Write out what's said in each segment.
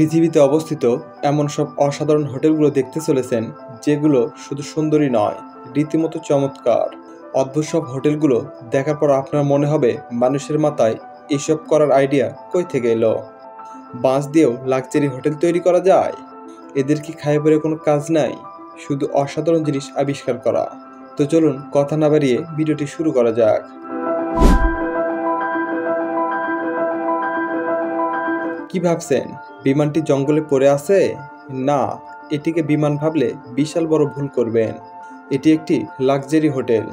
পৃথিবীতে অবস্থিত এমন সব অসাধারণ হোটেলগুলো দেখতে চলেছেন যেগুলো শুধু সুন্দরই নয়, রীতিমতো চমৎকার। অদ্ভুত সব হোটেলগুলো দেখার পর আপনার মনে হবে মানুষের মাথায় এসব করার আইডিয়া কই থেকে এলো। বাঁশ দিয়েও লাক্সারি হোটেল তৈরি করা যায়? এদের কি খায় পরে কোনো কাজ নাই, শুধু অসাধারণ জিনিস আবিষ্কার করা? তো চলুন কথা না বাড়িয়ে ভিডিওটি শুরু করা যাক। কি ভাবছেন বিমানটি জঙ্গলে পড়ে আছে? না, এটিকে বিমান ভাবলে বিশাল বড় ভুল করবেন। এটি একটি লাক্সারি হোটেল,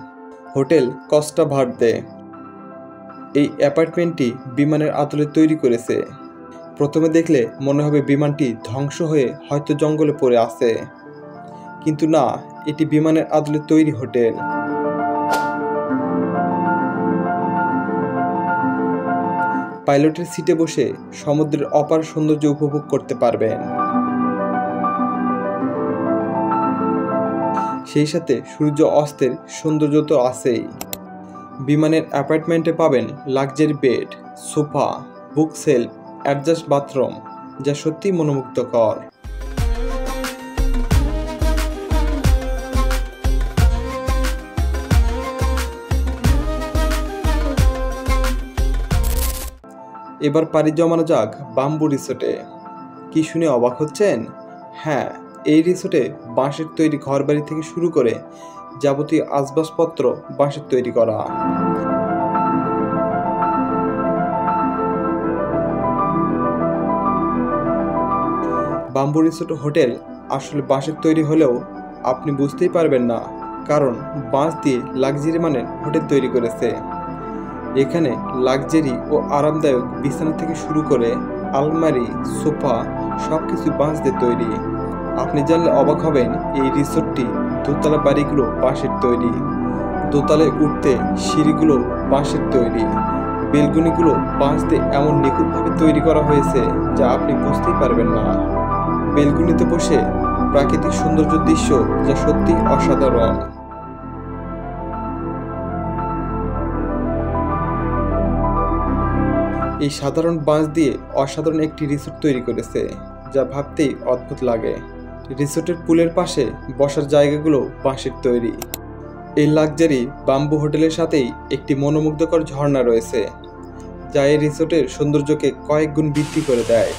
হোটেল কস্টা ভার্দে। এই অ্যাপার্টমেন্টটি বিমানের আদলে তৈরি করেছে। প্রথমে দেখলে মনে হবে বিমানটি ধ্বংস হয়ে হয়তো জঙ্গলে পড়ে আছে, কিন্তু না, এটি বিমানের আদলে তৈরি হোটেল। পাইলটের সিটে বসে সমুদ্রের অপার সৌন্দর্য উপভোগ করতে পারবেন, সেই সাথে সূর্য অস্তের সৌন্দর্য তো আছেই। বিমানের অ্যাপার্টমেন্টে পাবেন লাক্সারি বেড, সোফা, বুক সেলফ, অ্যাডজাস্ট বাথরুম, যা সত্যিই মনোমুগ্ধকর। এবার পাড়ি জমানো যাক বাম্বু রিসোর্টে। কি শুনে অবাক হচ্ছেন? হ্যাঁ, এই রিসোর্টে বাঁশের তৈরি ঘরবাড়ি থেকে শুরু করে যাবতীয় আসবাবপত্র বাঁশের তৈরি করা। বাম্বু রিসোর্ট হোটেল আসলে বাঁশের তৈরি হলেও আপনি বুঝতেই পারবেন না, কারণ বাঁশ দিয়ে লাক্সারি মানের হোটেল তৈরি করেছে। এখানে লাক্সারি ও আরামদায়ক বিছানা থেকে শুরু করে আলমারি, সোফা সবকিছু বাঁশ দিয়ে তৈরি। আপনি জানলে অবাক হবেন, এই রিসোর্টটি দোতলা বাড়িগুলো বাঁশের তৈরি। দোতলায় উঠতে সিঁড়িগুলো বাঁশের তৈরি। বেলকনিগুলো বাঁশ দিয়ে এমন নিখুঁতভাবে তৈরি করা হয়েছে যা আপনি বুঝতেই পারবেন না। বেলকনিতে বসে প্রাকৃতিক সৌন্দর্য দৃশ্য যা সত্যি অসাধারণ। এই সাধারণ বাঁশ দিয়ে অসাধারণ একটি রিসোর্ট তৈরি করেছে, যা ভাবতেই অদ্ভুত লাগে। রিসোর্টের পুলের পাশে বসার জায়গাগুলো বাঁশের তৈরি। এই লাক্সারি বাম্বু হোটেলের সাথেই একটি মনোমুগ্ধকর ঝর্ণা রয়েছে, যা এই রিসোর্টের সৌন্দর্যকে কয়েক গুণ বৃদ্ধি করে দেয়।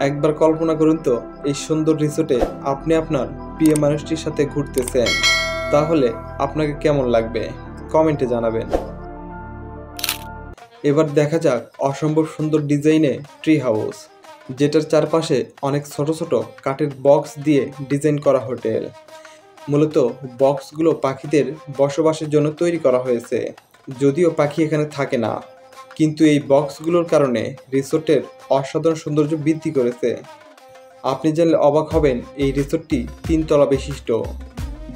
একবার কল্পনা করুন তো, এই সুন্দর রিসোর্টে আপনি আপনার প্রিয় মানুষটির সাথে ঘুরতেছেন, তাহলে আপনাকে কেমন লাগবে কমেন্টে জানাবেন। এবার দেখা যাক অসম্ভব সুন্দর ডিজাইনে ট্রি হাউস, যেটার চারপাশে অনেক ছোট ছোট কাঠের বক্স দিয়ে ডিজাইন করা হোটেল। মূলত বক্সগুলো পাখিদের বসবাসের জন্য তৈরি করা হয়েছে, যদিও পাখি এখানে থাকে না, কিন্তু এই বক্সগুলোর কারণে রিসোর্টের অসাধারণ সৌন্দর্য বৃদ্ধি করেছে। আপনি জানলে অবাক হবেন, এই রিসোর্টটি 3 তলা বিশিষ্ট,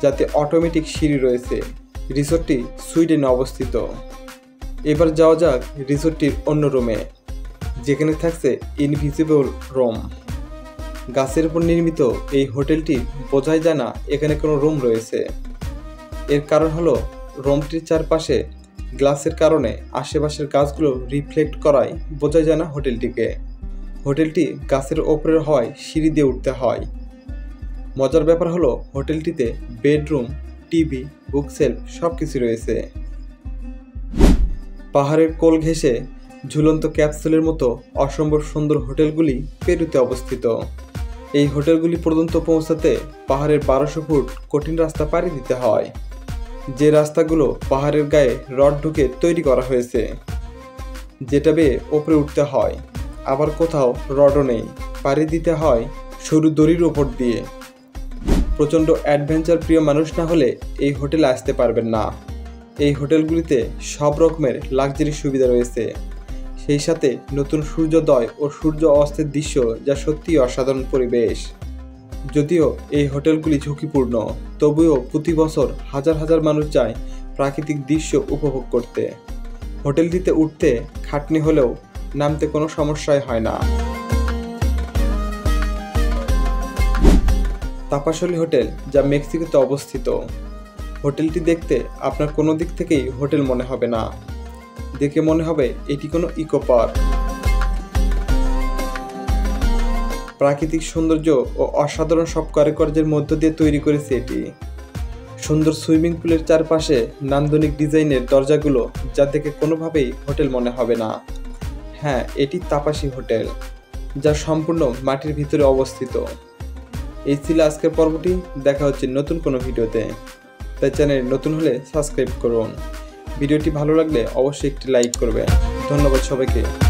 যাতে অটোমেটিক সিঁড়ি রয়েছে। রিসোর্টটি সুইডেনে অবস্থিত। এবার যাওয়া যাক রিসোর্টটির অন্য রুমে, যেখানে থাকছে ইনভিজিবল রুম। গাছের উপর নির্মিত এই হোটেলটি বোঝাই যায় না এখানে কোনো রুম রয়েছে। এর কারণ হলো রুমটির চারপাশে গ্লাসের কারণে আশেপাশের গাছগুলো রিফ্লেক্ট করায় বোঝা যায় না হোটেলটিকে। হোটেলটি গাছের ওপরে হওয়ায় সিঁড়ি দিয়ে উঠতে হয়। মজার ব্যাপার হলো হোটেলটিতে বেডরুম, টিভি, বুক সেলফ সব কিছু রয়েছে। পাহাড়ের কোল ঘেঁষে ঝুলন্ত ক্যাপসুলের মতো অসম্ভব সুন্দর হোটেলগুলি পেরুতে অবস্থিত। এই হোটেলগুলি পর্যন্ত পৌঁছাতে পাহাড়ের 1200 ফুট কঠিন রাস্তা পাড়ি দিতে হয়, যে রাস্তাগুলো পাহাড়ের গায়ে রড ঢুকে তৈরি করা হয়েছে, যেটা বেয়ে ওপরে উঠতে হয়। আবার কোথাও রডও নেই, পাড়ি দিতে হয় সরু দড়ির ওপর দিয়ে। প্রচণ্ড অ্যাডভেঞ্চার প্রিয় মানুষ না হলে এই হোটেলে আসতে পারবেন না। এই হোটেলগুলিতে সব রকমের লাক্সারি সুবিধা রয়েছে, সেই সাথে নতুন সূর্যোদয় ও সূর্য অস্তের দৃশ্য, যা সত্যিই অসাধারণ পরিবেশ। যদিও এই হোটেলগুলি ঝুঁকিপূর্ণ, তবুও প্রতি বছর হাজার হাজার মানুষ যায় প্রাকৃতিক দৃশ্য উপভোগ করতে। হোটেলটিতে উঠতে খাটনি হলেও নামতে কোনো সমস্যাই হয় না। তাপাসলি হোটেল, যা মেক্সিকোতে অবস্থিত। হোটেলটি দেখতে আপনার কোনো দিক থেকেই হোটেল মনে হবে না, দেখে মনে হবে এটি কোনো ইকো পার্ক। প্রাকৃতিক সৌন্দর্য ও অসাধারণ সব কারুকার্যের মধ্য দিয়ে তৈরি করেছে এটি। সুন্দর সুইমিং পুলের চারপাশে নান্দনিক ডিজাইনের দরজাগুলো যা দেখে কোনোভাবেই হোটেল মনে হবে না। হ্যাঁ, এটি তাপাসী হোটেল, যা সম্পূর্ণ মাটির ভিতরে অবস্থিত। এই ছিল আজকের পর্বটি। দেখা হচ্ছে নতুন কোনো ভিডিওতে। তাই চ্যানেল নতুন হলে সাবস্ক্রাইব করুন। ভিডিওটি ভালো লাগলে অবশ্যই একটি লাইক করবেন। ধন্যবাদ সবাইকে।